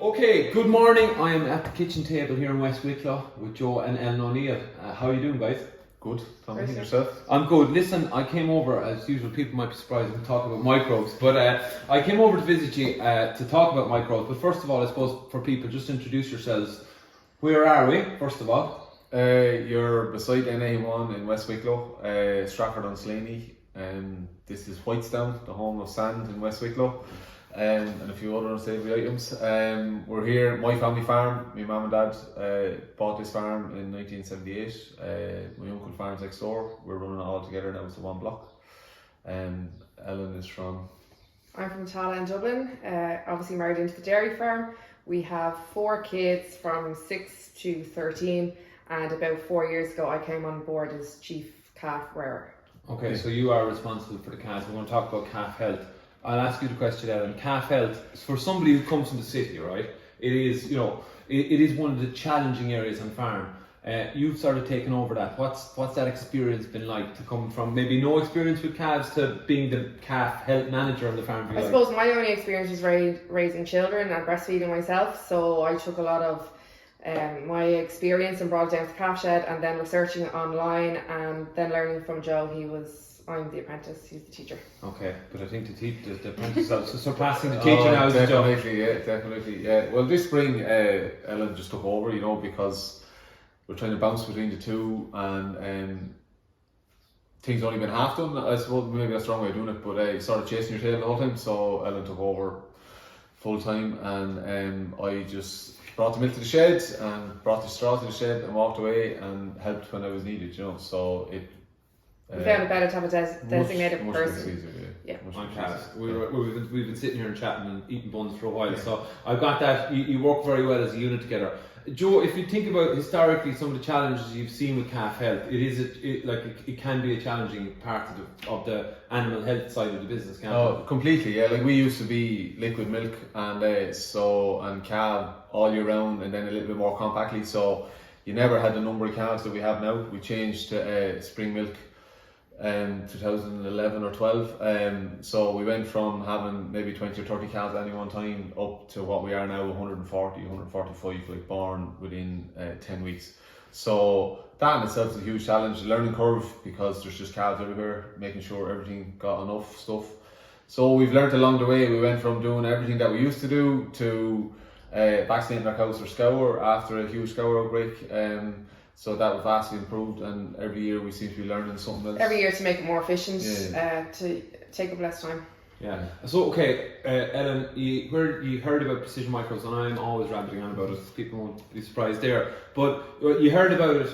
Okay, good morning. I am at the kitchen table here in West Wicklow with Joe and Ellen Neill. How are you doing, guys? Good. Tommy, yourself? I'm good. Listen, I came over, as usual, people might be surprised when we talk about microbes, but I came over to visit you to talk about microbes. But first of all, I suppose for people, just introduce yourselves. Where are we, first of all? You're beside NA1 in West Wicklow, Stratford-on-Slaney. This is Whitestown, the home of sand in West Wicklow. And a few other unsavory items. We're here at my family farm. My mum and dad bought this farm in 1978. My uncle farms next door. We're running it all together now. It's the one block. Ellen is from? I'm from Tala in Dublin. Obviously married into the dairy farm. We have 4 kids from 6 to 13, and about 4 years ago I came on board as chief calf rearer. Okay, so you are responsible for the calves. We're going to talk about calf health. I'll ask you the question, Ellen. Calf health, for somebody who comes from the city, right? It is, it is one of the challenging areas on farm. You've sort of taken over that. What's that experience been like to come from maybe no experience with calves to being the calf health manager on the farm? I suppose my only experience was raising children and breastfeeding myself. So I took a lot of my experience and brought it down to the calf shed, and then researching online, and then learning from Joe. I'm the apprentice, he's the teacher. Okay, but I think the apprentice is surpassing the teacher now. Definitely, yeah. Well, this spring, Ellen just took over, because we're trying to bounce between the two, and things only been half done. I suppose maybe that's the wrong way of doing it, but you started chasing your tail the whole time. So Ellen took over full time, and I just brought the milk to the shed and brought the straw to the shed and walked away and helped when I was needed. So it. We found it better to have a designated person. We've been sitting here and chatting and eating buns for a while, so I've got that. You work very well as a unit together. Joe, if you think about historically some of the challenges you've seen with calf health, it can be a challenging part of the animal health side of the business, can't it? Oh, completely, yeah. Like we used to be liquid milk and calf all year round, and then a little bit more compactly. So you never had the number of calves that we have now. We changed to spring milk. 2011 or 12, so we went from having maybe 20 or 30 calves at any one time up to what we are now, 145 like born within 10 weeks. So that in itself is a huge challenge, the learning curve, because there's just calves everywhere, making sure everything got enough stuff. So we've learned along the way. We went from doing everything that we used to do to vaccinating our cows for scour after a huge scour outbreak. So that was vastly improved, and every year we seem to be learning something else. Every year to make it more efficient, to take up less time. Yeah. So okay, Ellen, you heard about Precision Microbes, and I'm always rambling on about it. People won't be surprised there. But you heard about it.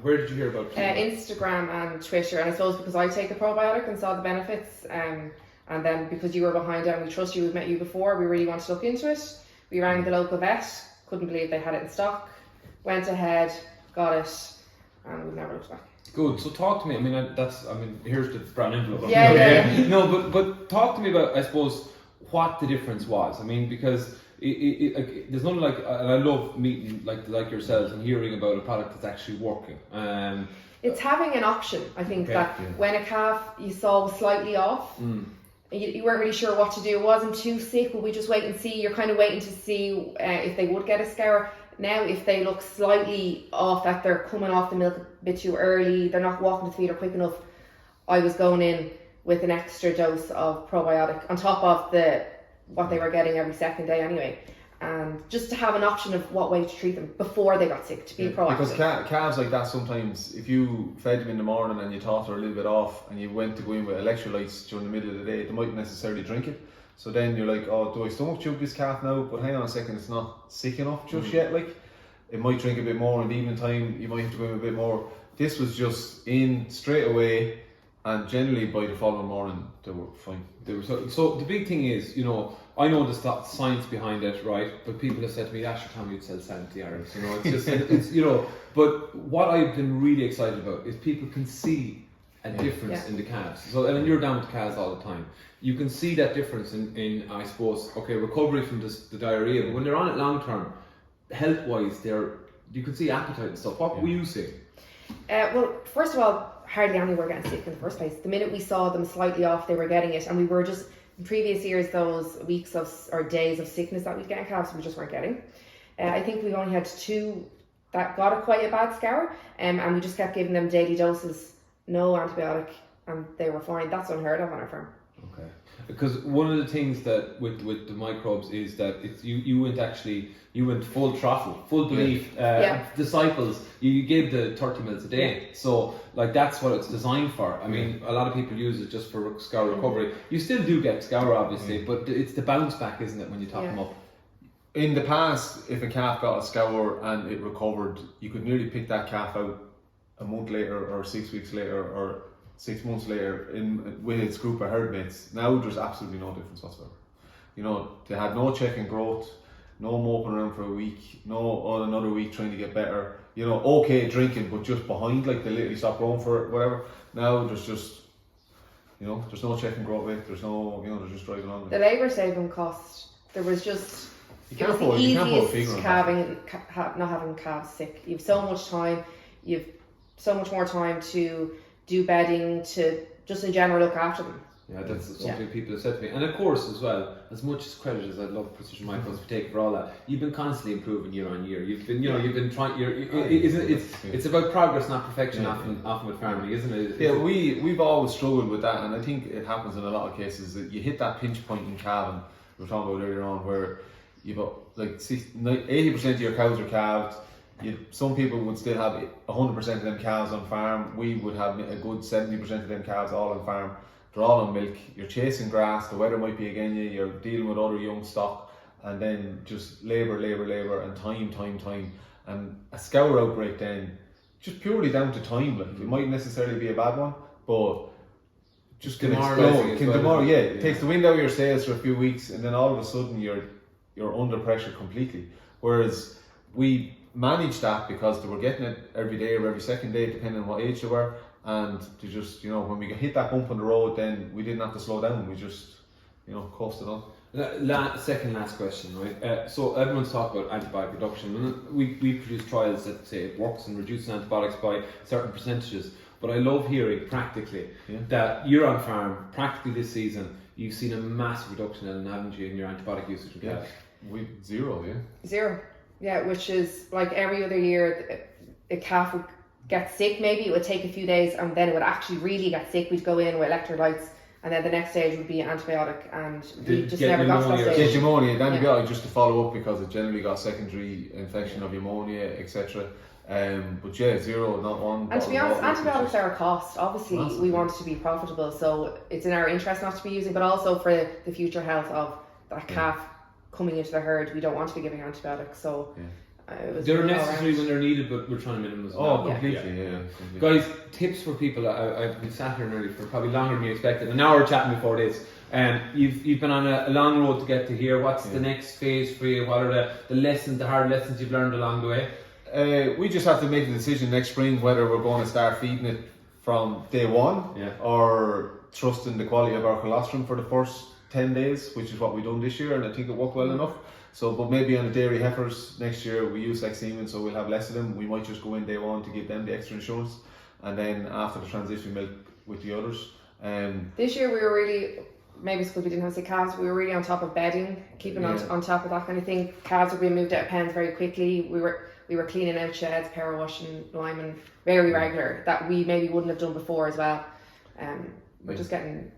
Where did you hear about it? Instagram and Twitter, and I suppose because I take a probiotic and saw the benefits, and then because you were behind it and we trust you, we've met you before, we really wanted to look into it. We rang the local vet, couldn't believe they had it in stock. Went ahead, got it, and we've never looked back. Good. So talk to me. Here's the brown envelope. Yeah. No, but talk to me about, I suppose, what the difference was. Because there's nothing like, and I love meeting like yourselves and hearing about a product that's actually working. It's having an option. I think when a calf you saw was slightly off. You weren't really sure what to do. It wasn't too sick, but we just wait and see. You're kind of waiting to see if they would get a scour. Now, if they look slightly off, that they're coming off the milk a bit too early, they're not walking to the feeder quick enough, I was going in with an extra dose of probiotic on top of what they were getting every second day anyway. And just to have an option of what way to treat them before they got sick, to be proactive. Because calves like that, sometimes if you fed them in the morning and you thought they were a little bit off and you went to go in with electrolytes during the middle of the day, they mightn't necessarily drink it. So then you're like, oh, do I stomach tube this calf now? But hang on a second, it's not sick enough just yet. Like, it might drink a bit more in the evening time, you might have to go in a bit more. This was just in straight away, and generally by the following morning they were fine. So the big thing is, I know the science behind it, right? But people have said to me, Asher, Tom, you'd sell 70 hours. It's just, but what I've been really excited about is people can see a difference in the calves. So, and you're down with the calves all the time. You can see that difference in I suppose, recovery from the diarrhea. But when they're on it long term, health-wise, you can see appetite and stuff. What were you seeing? Well, first of all, hardly any were getting sick in the first place. The minute we saw them slightly off, they were getting it, and we were just in previous years, those weeks or days of sickness that we'd get in calves, we just weren't getting. I think we've only had 2 that got quite a bad scour, and we just kept giving them daily doses, no antibiotic, and they were fine. That's unheard of on our farm. Okay. Because one of the things that with the microbes is that it's you went full throttle, full belief, disciples. You gave the 30 mils a day, so like that's what it's designed for. I mean, a lot of people use it just for scour recovery. You still do get scour, obviously, but it's the bounce back, isn't it, when you top them up? In the past, if a calf got a scour and it recovered, you could nearly pick that calf out a month later, or 6 weeks later, or 6 months later with its group of herd mates. Now there's absolutely no difference whatsoever. You know, they had no check in growth, no moping around for a week, no another week trying to get better. You know, okay drinking, but just behind, like they literally stopped growing for it, whatever. Now there's just, you know, there's no check in growth rate, there's no, you know, they're just driving on. The labour saving cost, there was just, you can't put a figure on not having calves sick. You have so much time, you have so much more time to do bedding, to just in general look after them. Yeah, that's something people have said to me. And of course, as well, as much as credit as I love Precision Microbes for taking for all that, you've been constantly improving year on year. You've been, you've been trying. It's about progress, not perfection. Often with farming, isn't it? Yeah, we've always struggled with that, and I think it happens in a lot of cases that you hit that pinch point in calving we were talking about earlier on, where you've got like 80% of your cows are calved. Some people would still have 100% of them calves on farm. We would have a good 70% of them calves all on farm. They're all on milk. You're chasing grass. The weather might be against you. You're dealing with other young stock, and then just labour, and time. And a scour outbreak then, just purely down to time. Like it might necessarily be a bad one, but just can explode. It takes the wind out of your sails for a few weeks, and then all of a sudden you're under pressure completely. Whereas we manage that because they were getting it every day or every second day, depending on what age they were, and to just, you know, when we hit that bump on the road, then we didn't have to slow down. We just, you know, coasted on. Second last question, right? So everyone's talked about antibiotic reduction, and we produce trials that say it works in reducing antibiotics by certain percentages. But I love hearing practically that you're on farm, practically this season, you've seen a massive reduction in, haven't you, in your antibiotic usage? Yeah, zero. Yeah, which is like every other year, a calf would get sick, maybe it would take a few days, and then it would actually really get sick. We'd go in with electrolytes, and then the next stage would be antibiotic, and we just never got to that stage. Get pneumonia, the antibiotic just to follow up because it generally got secondary infection of pneumonia, etc. But yeah, zero, not one. And to be honest, antibiotics are a cost. Obviously, we want it to be profitable, so it's in our interest not to be using, but also for the future health of that calf coming into the herd. We don't want to be giving antibiotics, so they're necessary when they're needed, but we're trying to minimize them. Oh, completely. Guys, tips for people. I've been sat here nearly for probably longer than you expected. An hour chatting before this. You've been on a long road to get to here. What's the next phase for you? What are the lessons, the hard lessons you've learned along the way? We just have to make the decision next spring whether we're going to start feeding it from day one or trusting the quality of our colostrum for the first 10 days, which is what we've done this year, and I think it worked well enough. So, but maybe on the dairy heifers next year we use like semen, so we'll have less of them. We might just go in day one to give them the extra insurance, and then after the transition milk with the others. This year we were really, maybe because we didn't have sick calves, we were really on top of bedding, keeping on top of that kind of thing. Calves were being moved out of pens very quickly. We were cleaning out sheds, power washing, liming, very regular, that we maybe wouldn't have done before as well. We're just getting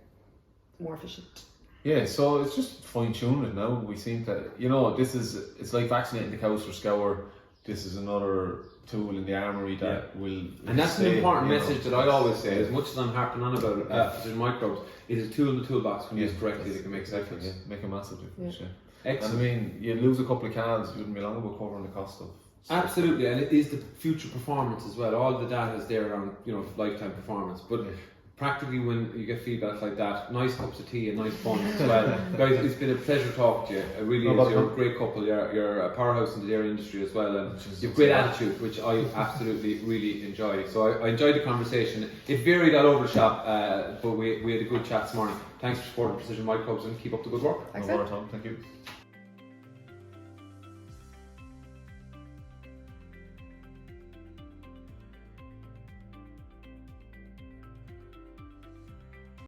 more efficient. Yeah, so it's just fine tuning it now. We seem to, it's like vaccinating the cows for scour. This is another tool in the armoury that will. And that's an important message that I always say, as much as I'm harping on about Precision Microbes, it is a tool in the toolbox when used correctly that can make a difference. Make a massive difference. Yeah. Excellent. And I mean, you lose a couple of calves, you wouldn't be long about covering the cost of. Absolutely, and it is the future performance as well. All the data is there on lifetime performance, but practically when you get feedback like that, nice cups of tea and nice fun as well. Guys, it's been a pleasure talking to you. It really is. You're a great couple. You're a powerhouse in the dairy industry as well, and you have great attitude, which I absolutely really enjoy. So I enjoyed the conversation. It varied all over the shop, but we had a good chat this morning. Thanks for supporting Precision Microbes and keep up the good work. Thanks, Tom. Thank you.